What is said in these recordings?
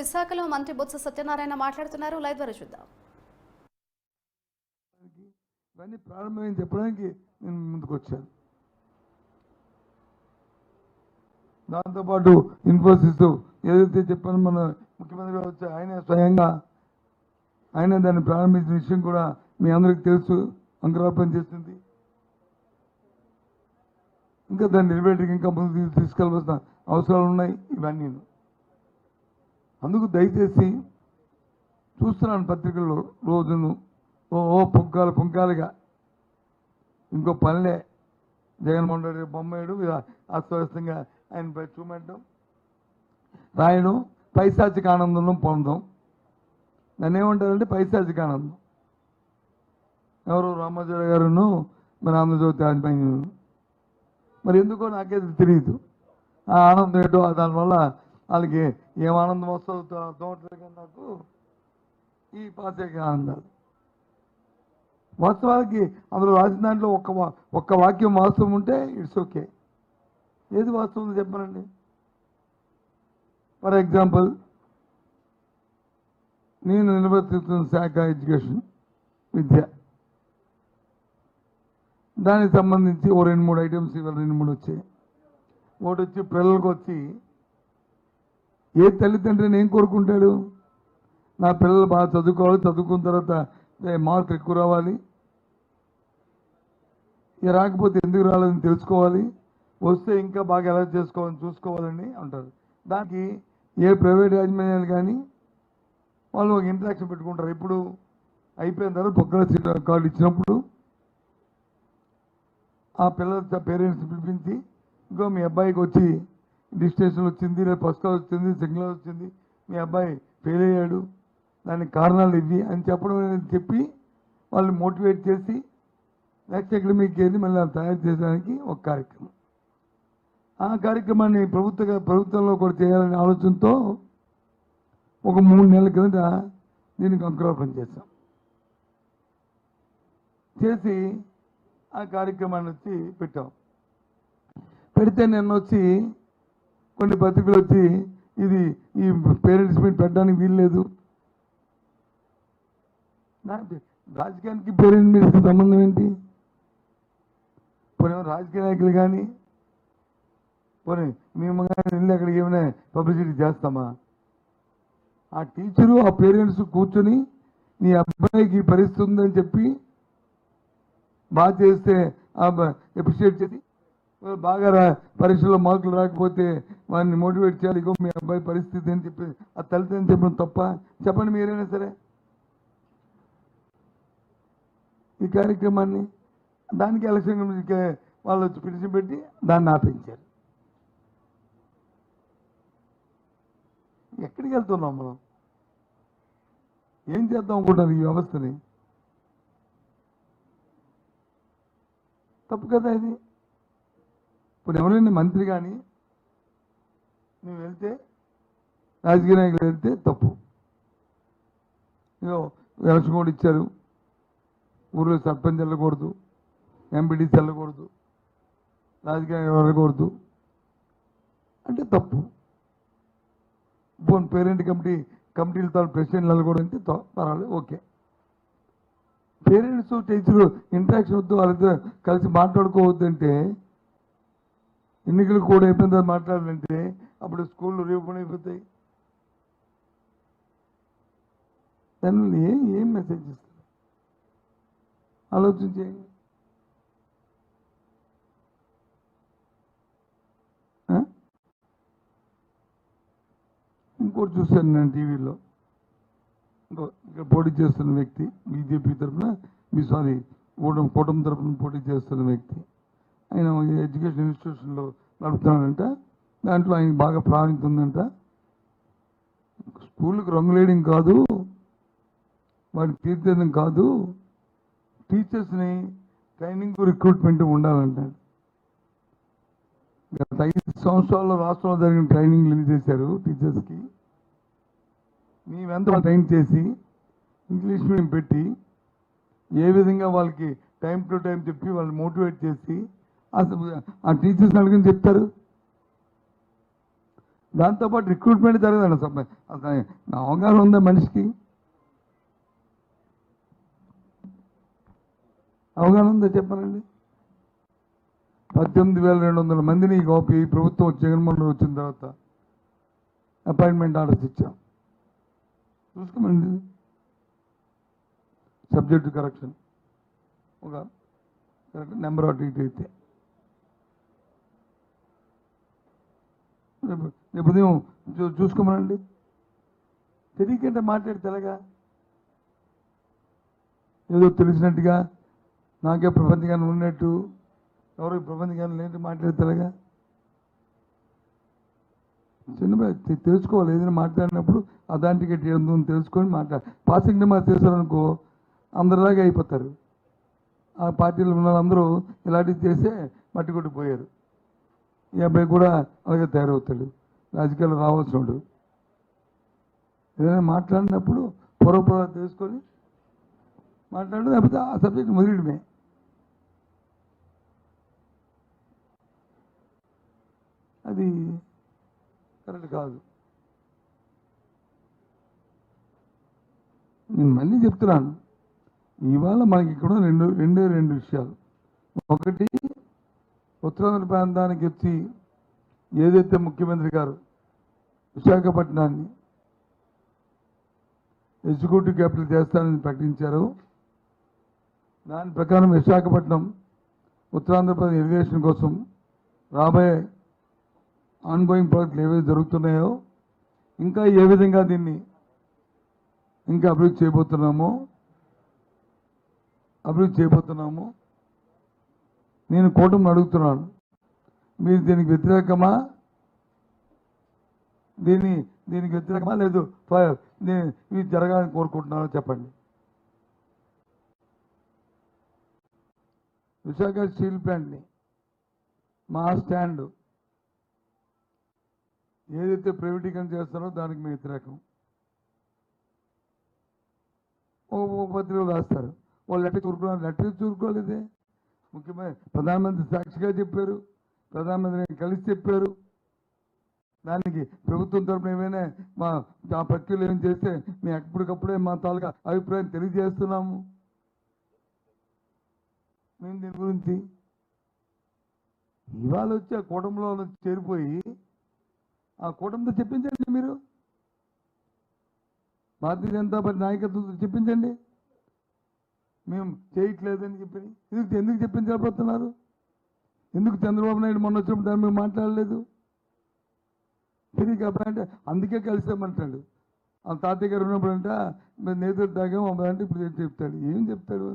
విశాఖలో మంత్రి బొత్స సత్యనారాయణ మాట్లాడుతున్నారు. లైవ్ ద్వారా చూద్దాం. ఇవన్నీ ప్రారంభమైన చెప్పడానికి నేను ముందుకు వచ్చాను. దాంతోపాటు ఇన్ఫోసిస్ ఏదైతే చెప్పానో మన ముఖ్యమంత్రి గారు వచ్చి ఆయన స్వయంగా ఆయన దాన్ని ప్రారంభించిన విషయం కూడా మీ అందరికీ తెలుసు. అంకురార్పణ చేస్తుంది. ఇంకా దాన్ని నిలబెట్టడానికి ఇంకా ముందుకు తీసుకెళ్ళవలసిన అవసరాలు ఉన్నాయి. ఇవన్నీ అందుకు దయచేసి చూస్తున్నాను పత్రికల్లో రోజును పుంకాలుగా ఇంకో పనిలే జగన్మోహన్ రెడ్డి బొమ్మేడు అస్తవ్యస్తంగా ఆయనపై చూపెట్టడం రాయడం పైశాచిక ఆనందంలో పొందడం. దాన్ని ఏమంటారంటే పైశాచిక ఆనందం. ఎవరు రామాచార్య గారును మన ఆంధ్రజ్యోతి రాజపైన మరి ఎందుకో నాకేది తెలియదు. ఆ ఆనందం ఏంటో దానివల్ల వాళ్ళకి ఏం ఆనందం వస్తుందో అర్థమవుతుంది. కానీ నాకు ఈ పాశవిక ఆనందాలు వాస్తవానికి అందులో రాసిన దాంట్లో ఒక్క వాక్యం వాస్తవం ఉంటే ఇట్స్ ఓకే. ఏది వాస్తవం చెప్పనండి. ఫర్ ఎగ్జాంపుల్ నేను నిర్వర్తిస్తున్న శాఖ ఎడ్యుకేషన్ విద్య, దానికి సంబంధించి ఓ 2-3 ఐటమ్స్ ఇవాళ 2-3 వచ్చాయి. ఒకటి వచ్చి పిల్లలకు వచ్చి ఏ తల్లిదండ్రిని ఏం కోరుకుంటాడు, నా పిల్లలు బాగా చదువుకోవాలి, చదువుకున్న తర్వాత మార్కులు ఎక్కువ రావాలి, ఇక రాకపోతే ఎందుకు రాలేదని తెలుసుకోవాలి, వస్తే ఇంకా బాగా ఎలా చేసుకోవాలని చూసుకోవాలని అంటారు. దానికి ఏ ప్రైవేట్ యాజమాన్యాలు కానీ వాళ్ళు ఒక ఇంట్రాక్షన్ పెట్టుకుంటారు. ఇప్పుడు అయిపోయిన తర్వాత పొక్కల కార్డు ఇచ్చినప్పుడు ఆ పిల్లల పేరెంట్స్ పిలిపించి ఇంకో మీ అబ్బాయికి వచ్చి డిస్టింక్షన్ వచ్చింది, లేదా ఫస్ట్ క్లాస్ వచ్చింది, సెకండ్ క్లాస్ వచ్చింది, మీ అబ్బాయి ఫెయిల్ అయ్యాడు, దానికి కారణాలు ఇవి అని చెప్పడం అనేది చెప్పి వాళ్ళు మోటివేట్ చేసి నెక్స్ట్ అకాడమిక్ ఇయర్ని మళ్ళీ తయారు చేయడానికి ఒక కార్యక్రమం. ఆ కార్యక్రమాన్ని ప్రభుత్వంలో కూడా చేయాలనే ఆలోచనతో ఒక 3 నెలల కిందట దీనికి అంకురార్పణ చేశాం. చేసి ఆ కార్యక్రమాన్ని వచ్చి పెట్టాం. పెడితే నిన్న వచ్చి కొన్ని పత్రికలు వచ్చి ఇది ఈ పేరెంట్స్ మీట్ పెట్టడానికి వీల్లేదు, రాజకీయానికి పేరెంట్స్ మీట్కి సంబంధం ఏంటి, పోనీ రాజకీయ నాయకులు కానీ పోనీ మేము కానీ వెళ్ళి అక్కడికి ఏమైనా పబ్లిసిటీ చేస్తామా? ఆ టీచరు ఆ పేరెంట్స్ కూర్చొని నీ అబ్బాయికి పరిస్థితి ఉందని చెప్పి బాగా చేస్తే అప్రిషియేట్ చేసి బాగా పరీక్షలో మార్కులు రాకపోతే వాడిని మోటివేట్ చేయాలి, ఇగో మీ అబ్బాయి పరిస్థితి అని చెప్పి ఆ తల్లిదండ్రులు చెప్పడం తప్ప? చెప్పండి మీరైనా సరే. ఈ కార్యక్రమాన్ని దానికి ఎలక్షన్ వాళ్ళు వచ్చి పిలిచి పెట్టి దాన్ని ఆపించారు. ఎక్కడికి వెళ్తున్నాం మనం? ఏం చేద్దాం అనుకుంటున్నారు ఈ వ్యవస్థని? తప్పు కదా ఇది. ఇప్పుడు ఎవరైనా మంత్రి కానీ నువ్వు వెళ్తే రాజకీయ నాయకులు వెళ్తే తప్పు. ఇగో ఎలక్షన్ కూడా ఇచ్చారు, ఊళ్ళో సర్పంచ్ వెళ్ళకూడదు, ఎంపీటీసీ వెళ్ళకూడదు, రాజకీయ వెళ్ళకూడదు అంటే తప్పు. ఇప్పుడు పేరెంట్ కమిటీలతో ప్రెసిడెంట్లు వెళ్ళకూడదు అంటే పర్వాలేదు, ఓకే. పేరెంట్స్ టీచరు ఇంట్రాక్షన్ వద్దు, వాళ్ళతో కలిసి మాట్లాడుకోవద్దు అంటే, ఎన్నికలు కూడా అయిపోయిన తర్వాత మాట్లాడాలంటే అప్పుడు స్కూళ్ళు రీఓపెన్ అయిపోతాయి. దానివల్ల ఏం మెసేజ్ ఇస్తారు ఆలోచించేయండి. ఇంకోటి చూశాను నేను టీవీలో, ఇక్కడ పోటీ చేస్తున్న వ్యక్తి బీజేపీ తరఫున కూటమి తరఫున పోటీ చేస్తున్న వ్యక్తి, ఆయన ఎడ్యుకేషన్ ఇన్స్టిట్యూషన్లో నడుపుతున్నాడంట. దాంట్లో ఆయన బాగా ప్రావీణ్యత ఉందంట. స్కూళ్ళకి రంగులేయడం కాదు, వాటికి తీర్చేయడం కాదు, టీచర్స్ని ట్రైనింగ్ రిక్రూట్మెంట్ ఉండాలంటాడు. గత 5 సంవత్సరాల్లో రాష్ట్రంలో జరిగిన ట్రైనింగ్లు ఎన్ని చేశారు టీచర్స్కి? మేమెంత ట్రైన్ చేసి ఇంగ్లీష్ మీడియం పెట్టి ఏ విధంగా వాళ్ళకి టైం టు టైం చెప్పి వాళ్ళు మోటివేట్ చేసి ఆ టీచర్స్ అడిగిన చెప్తారు. దాంతోపాటు రిక్రూట్మెంట్ జరగదండి అసలు అసలు అవగాహన ఉందా మనిషికి? అవగాహన ఉందా చెప్పానండి? 18,200 మందిని ఈ ప్రభుత్వం జగన్మోహన్ రెడ్డి వచ్చిన తర్వాత అపాయింట్మెంట్ ఆర్డర్స్ ఇచ్చాం. చూసుకోమండి. సబ్జెక్టు కరెక్షన్ ఒక నెంబర్ అటు ఇటు అయితే రేపు ఉదయం చూసుకోమనండి. తెలియకంటే మాట్లాడితే ఎలాగా? ఏదో తెలిసినట్టుగా నాకే ప్రపంచగానం ఉన్నట్టు ఎవరికి ప్రపంచగానం లేనట్టు మాట్లాడితే ఎలాగా? చిన్న తెలుసుకోవాలి. ఏదైనా మాట్లాడినప్పుడు అదాంటికి ఏందో తెలుసుకొని పాసింగ్ నెంబర్ చేశారనుకో అందరిలాగే అయిపోతారు. ఆ పార్టీలో ఉన్న అందరూ ఇలాంటివి చేసే మట్టి కొట్టిపోయారు. ఈ అబ్బాయి కూడా అలాగే తయారవుతాడు. రాజకీయాలు రావాల్సినోడు. ఏదైనా మాట్లాడినప్పుడు పొరపొర తెలుసుకొని మాట్లాడడం, లేకపోతే ఆ సబ్జెక్ట్ మొదలడమే. అది కరెక్ట్ కాదు. నేను మళ్ళీ చెప్తున్నాను, ఇవాళ మనకి ఇక్కడ రెండు విషయాలు. ఒకటి, ఉత్తరాంధ్ర ప్రాంతానికి వచ్చి ఏదైతే ముఖ్యమంత్రి గారు విశాఖపట్నాన్ని ఎగ్జిక్యూటివ్ క్యాపిటల్ చేస్తానని ప్రకటించారో దాని ప్రకారం విశాఖపట్నం ఉత్తరాంధ్రప్రదేశ్ ఇరిగేషన్ కోసం రాబోయే ఆన్గోయింగ్ ప్రాజెక్టులు ఏవైతే జరుగుతున్నాయో ఇంకా ఏ విధంగా దీన్ని ఇంకా అభివృద్ధి చేయబోతున్నామో నేను కూటమిని అడుగుతున్నాను. మీరు దీనికి వ్యతిరేకమా? దీనికి వ్యతిరేకమా లేదు ఇది జరగాలని కోరుకుంటున్నారో చెప్పండి. విశాఖ స్టీల్ ప్లాంట్ని మా స్టాండ్ ఏదైతే ప్రైవేటీకరణ చేస్తారో దానికి మేము వ్యతిరేకం. ఓ పత్రికలు రాస్తారు, వాళ్ళు లెటర్ చూరుకోలేదే. ముఖ్యమైన ప్రధానమంత్రి సాక్షిగా చెప్పారు, ప్రధానమంత్రిని కలిసి చెప్పారు. దానికి ప్రభుత్వం తరఫున ఏమైనా ఆ ప్రక్రియలు ఏం చేస్తే మేము ఎప్పటికప్పుడే మా తాలూకా అభిప్రాయం తెలియజేస్తున్నాము. మేము దీని గురించి ఇవాళ వచ్చి ఆ కూటమిలో చేరిపోయి ఆ కూటమితో చెప్పించండి. మీరు భారతీయ జనతా పార్టీ నాయకత్వంతో చెప్పించండి. మేము చేయట్లేదని చెప్పి ఎందుకు చెప్పించలేకపోతున్నారు? ఎందుకు చంద్రబాబు నాయుడు మొన్న వచ్చినప్పుడు దాన్ని మేము మాట్లాడలేదు? తిరిగి అంటే అందుకే కలిసామంటాడు. ఆ తాతయ్య గారు ఉన్నప్పుడు అంట మేము నేతలు తాగాము అంటే ఇప్పుడు చెప్తాడు. ఏం చెప్తాడు?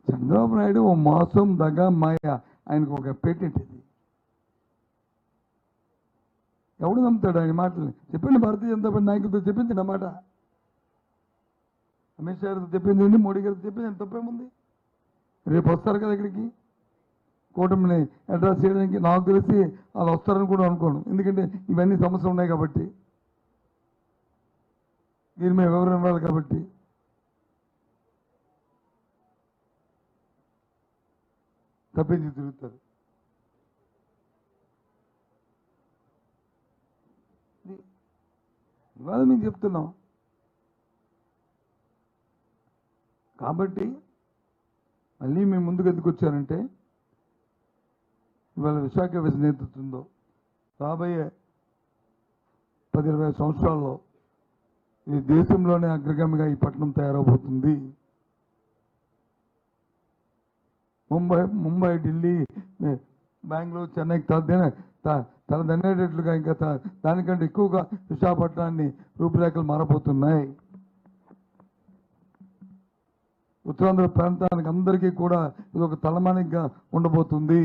చంద్రబాబు నాయుడు ఓ మోసం దగ్గ మాయ, ఆయనకు ఒక పేటెంట్ ఇది. ఎవడు నమ్ముతాడు ఆయన మాటలు? చెప్పండి, భారతీయ జనతా పార్టీ నాయకులతో చెప్పించండి అన్నమాట. అమిత్ షా గారితో చెప్పించండి, మోడీ గారితో చెప్పించండి, తప్పేముంది? రేపు వస్తారు కదా ఇక్కడికి కూటమిని అడ్రస్ చేయడానికి. నాకు తెలిసి వాళ్ళు వస్తారని కూడా అనుకోను, ఎందుకంటే ఇవన్నీ సమస్యలు ఉన్నాయి కాబట్టి, దీని మీద వివరణ ఇవ్వాలి కాబట్టి. తప్పించి తిరుగుతారు. ఇవాళ మేము చెప్తున్నాం కాబట్టి మళ్ళీ మేము ముందుకు ఎందుకు వచ్చారంటే, ఇవాళ విశాఖ నేతృత్వంలో రాబోయే 10-20 సంవత్సరాల్లో ఈ దేశంలోనే అగ్రగామిగా ఈ పట్టణం తయారవబోతుంది. ముంబై, ఢిల్లీ, బెంగళూరు, చెన్నైకి తలదన్నేటట్లుగా ఇంకా దానికంటే ఎక్కువగా విశాఖపట్నాన్ని రూపురేఖలు మారబోతున్నాయి. ఉత్తరాంధ్ర ప్రాంతానికి అందరికీ కూడా ఇది ఒక తలమానికగా ఉండబోతుంది.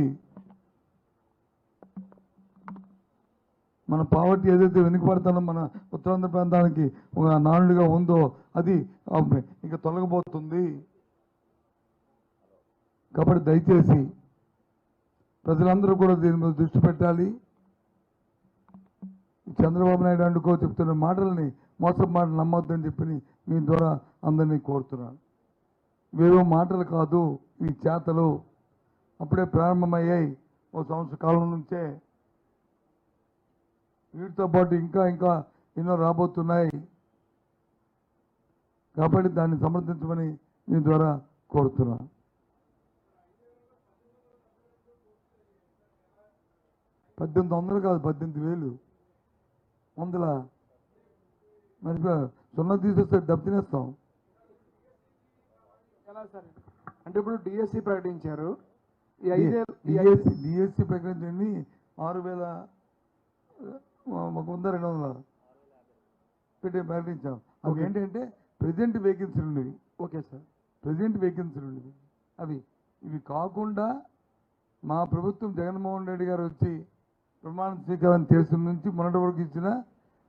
మన పావర్టీ ఏదైతే వెనుకబడతానో మన ఉత్తరాంధ్ర ప్రాంతానికి ఒక నానుడిగా ఉందో అది ఇక తొలగబోతుంది. కాబట్టి దయచేసి ప్రజలందరూ కూడా దీని మీద దృష్టి పెట్టాలి. చంద్రబాబు నాయుడు అండుకో చెప్తున్న మాటల్ని మోసం మాటలు నమ్మొద్దని చెప్పి మీ ద్వారా అందరినీ కోరుతున్నాను. ఇవేవో మాటలు కాదు, ఇవి చేతలు. అప్పుడే ప్రారంభమయ్యాయి ఓ సంవత్సర కాలం నుంచే. వీటితో పాటు ఇంకా ఇంకా ఎన్నో రాబోతున్నాయి. కాబట్టి దాన్ని సమర్థించమని మీ ద్వారా కోరుతున్నా. $1800 కాదు, 18,000 వందల. మరి సున్నా తీసేస్తే డబ్బు తినేస్తాం. ఎలా సార్? అంటే ఇప్పుడు డిఎస్సి ప్రకటించారు. ఈ డిఎస్సి ప్రకటించండి 6,000 200 పెట్టి ప్రకటించాం. అవి Okay. ఏంటంటే ప్రజెంట్ వేకెన్సీలు ఉండేవి. Okay sir. ప్రజెంట్ వేకెన్సీలు ఉండేవి అవి. ఇవి కాకుండా మా ప్రభుత్వం జగన్మోహన్ రెడ్డి గారు వచ్చి ప్రమాణ స్వీకారం చేసిన నుంచి మొన్నటి వరకు ఇచ్చిన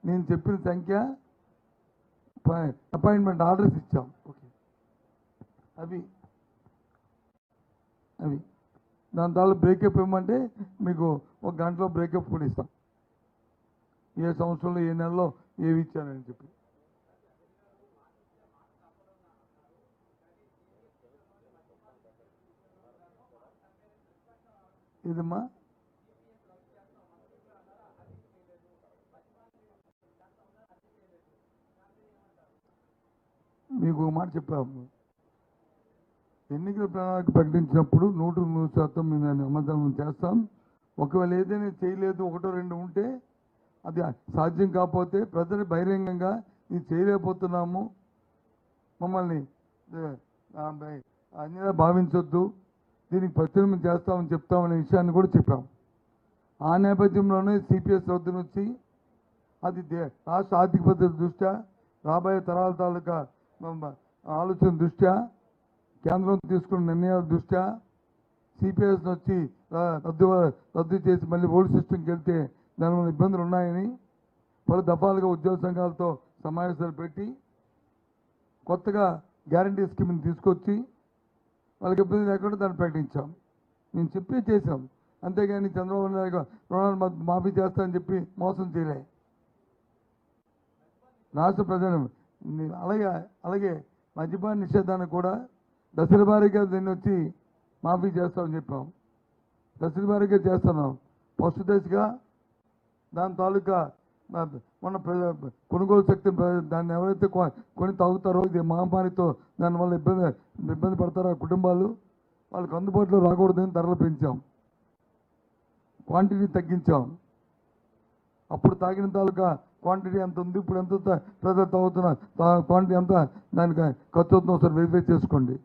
నేను చెప్పిన సంఖ్య అపాయింట్మెంట్ ఆర్డర్స్ ఇచ్చాం. ఓకే. అవి అవి దాని తాలూ బ్రేకప్ ఇవ్వమంటే మీకు ఒక గంటలో బ్రేకప్ కూడా ఇస్తాం. ఏ సంవత్సరంలో ఏ నెలలో ఏవి ఇచ్చానని చెప్పి. ఇదమ్మా మీకు ఒక మాట చెప్పాము. ఎన్నికల ప్రణాళిక ప్రకటించినప్పుడు 100% మేము దాన్ని అమలు చేస్తాం. ఒకవేళ ఏదైనా చేయలేదు, ఒకటో రెండు ఉంటే అది సాధ్యం కాకపోతే ప్రజలు బహిరంగంగా ఇది చేయలేకపోతున్నాము, మమ్మల్ని అన్యదా భావించొద్దు, దీనికి ప్రత్యామ్నాయం చేస్తామని చెప్తామనే విషయాన్ని కూడా చెప్పాం. ఆ నేపథ్యంలోనే సిపిఎస్ రద్దు నుంచి అది రాష్ట్ర ఆర్థిక భద్రత దృష్ట్యా, రాబోయే తరాల తాలూకా ఆలోచన దృష్ట్యా, కేంద్రం తీసుకున్న నిర్ణయాల దృష్ట్యా సిపిఎస్ వచ్చి రద్దు చేసి మళ్ళీ ఓల్డ్ సిస్టమ్కి వెళ్తే దానివల్ల ఇబ్బందులు ఉన్నాయని పలు దఫాలుగా ఉద్యోగ సంఘాలతో సమావేశాలు పెట్టి కొత్తగా గ్యారంటీ స్కీమ్ని తీసుకొచ్చి వాళ్ళకి ఇబ్బంది లేకుండా దాన్ని ప్రకటించాం. మేము చెప్పి చేసాం. అంతేగాని చంద్రబాబు నాయుడు రుణాలు మాఫీ చేస్తానని చెప్పి మోసం చేయలే రాష్ట్ర ప్రజలు. అలాగే మద్యపాన నిషేధాన్ని కూడా దశల వారీగా దీన్ని వచ్చి మాఫీ చేస్తామని చెప్పాం. దశల వారీగా చేస్తున్నాం. ఫస్ట్ దశగా దాని తాలూకా మన కొనుగోలు శక్తి, దాన్ని ఎవరైతే కొని తాగుతారో, ఇది మహమ్మారితో దానివల్ల ఇబ్బంది పడతారో ఆ కుటుంబాలు, వాళ్ళకి అందుబాటులో రాకూడదని ధరలు పెంచాం, క్వాంటిటీ తగ్గించాం. అప్పుడు తాగిన తాలూకా క్వాంటిటీ ఎంత ఉంది, ఇప్పుడు ఎంత ప్రజలు తాగుతున్న క్వాంటిటీ ఎంత, దానికి ఖర్చు అవుతుందో ఒకసారి వెరిఫై చేసుకోండి.